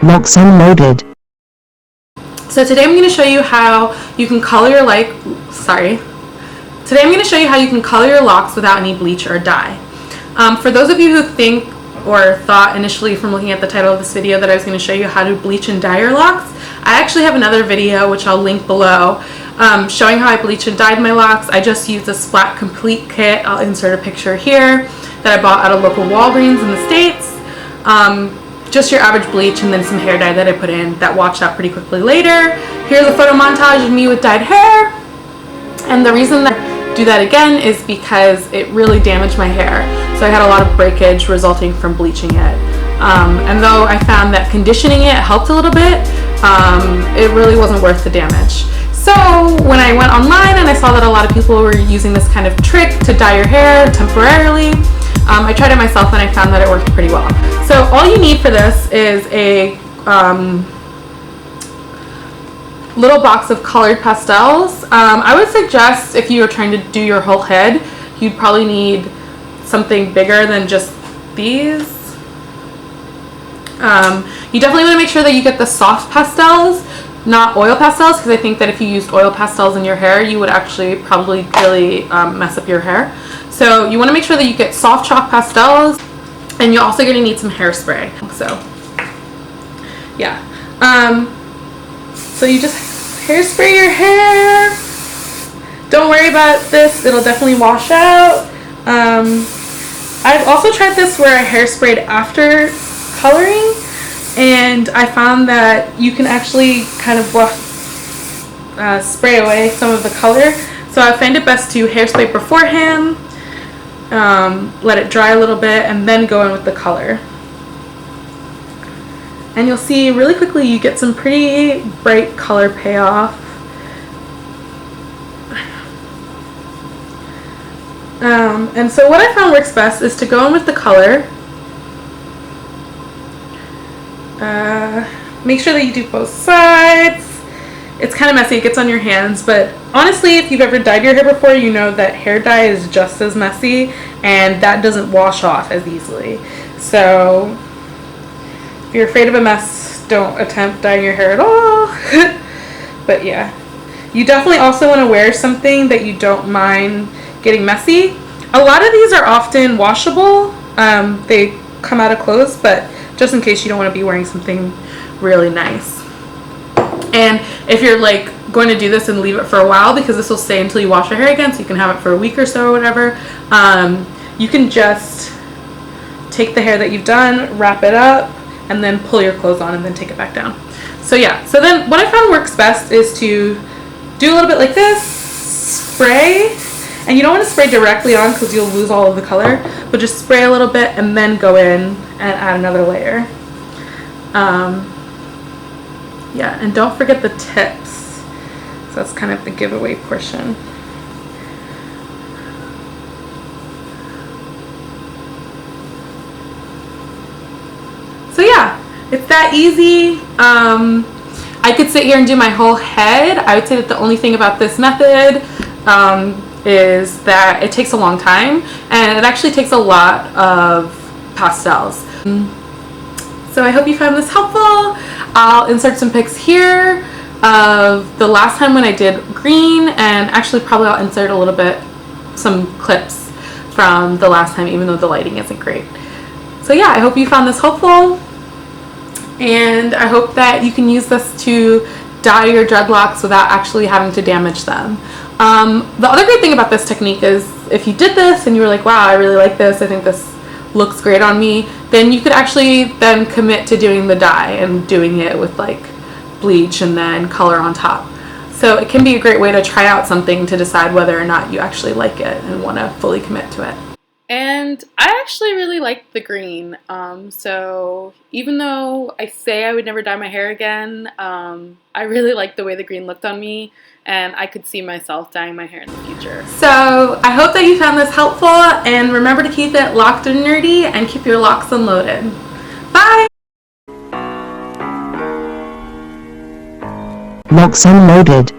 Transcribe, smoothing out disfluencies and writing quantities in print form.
Locks unloaded. So today I'm going to show you how you can color your Today I'm going to show you how you can color your locks without any bleach or dye. For those of you who think or thought initially from looking at the title of this video that I was going to show you how to bleach and dye your locks, I actually have another video which I'll link below showing how I bleach and dyed my locks. I just used a Splat complete kit. I'll insert a picture here that I bought at a local Walgreens in the States. Just your average bleach and then some hair dye that I put in that washed out pretty quickly later. Here's a photo montage of me with dyed hair. And the reason that I do that again is because it really damaged my hair. So I had a lot of breakage resulting from bleaching it. And though I found that conditioning it helped a little bit, it really wasn't worth the damage. So when I went online and I saw that a lot of people were using this kind of trick to dye your hair temporarily, I tried it myself and I found that it worked pretty well. So all you need for this is a little box of colored pastels. I would suggest if you are trying to do your whole head, you'd probably need something bigger than just these. You definitely want to make sure that you get the soft pastels, not oil pastels, because I think that if you used oil pastels in your hair, you would actually probably really mess up your hair. So you want to make sure that you get soft chalk pastels, and you're also going to need some hairspray. So yeah, so you just hairspray your hair. Don't worry about this, it'll definitely wash out. I've also tried this where I hairsprayed after coloring, and I found that you can actually kind of spray away some of the color. So I find it best to hairspray beforehand, let it dry a little bit, and then go in with the color. And you'll see really quickly you get some pretty bright color payoff. And so what I found works best is to go in with the color. Make sure that you do both sides. It's kind of messy, it gets on your hands, but honestly, if you've ever dyed your hair before, you know that hair dye is just as messy and that doesn't wash off as easily. So if you're afraid of a mess, don't attempt dyeing your hair at all. But yeah, you definitely also want to wear something that you don't mind getting messy. A lot of these are often washable. They come out of clothes, but just in case you don't want to be wearing something really nice. And if you're like going to do this and leave it for a while, because this will stay until you wash your hair again, so you can have it for a week or so or whatever, you can just take the hair that you've done, wrap it up, and then pull your clothes on and then take it back down. So yeah, so then what I found works best is to do a little bit like this, spray, and you don't want to spray directly on because you'll lose all of the color, but just spray a little bit and then go in and add another layer. Yeah, and don't forget the tips. So that's kind of the giveaway portion. So yeah, it's that easy. I could sit here and do my whole head. I would say that the only thing about this method is that it takes a long time and it actually takes a lot of pastels. So I hope you found this helpful. I'll insert some pics here of the last time when I did green, and actually probably I'll insert a little bit, some clips from the last time, even though the lighting isn't great. So yeah, I hope you found this helpful, and I hope that you can use this to dye your dreadlocks without actually having to damage them. The other great thing about this technique is if you did this and you were like, wow, I really like this, I think this looks great on me, then you could actually then commit to doing the dye and doing it with like bleach and then color on top. So it can be a great way to try out something to decide whether or not you actually like it and want to fully commit to it. And I actually really like the green, so even though I say I would never dye my hair again, I really like the way the green looked on me, and I could see myself dyeing my hair in the future. So I hope that you found this helpful, and remember to keep it locked and nerdy and keep your locks unloaded. Bye! Locks unloaded.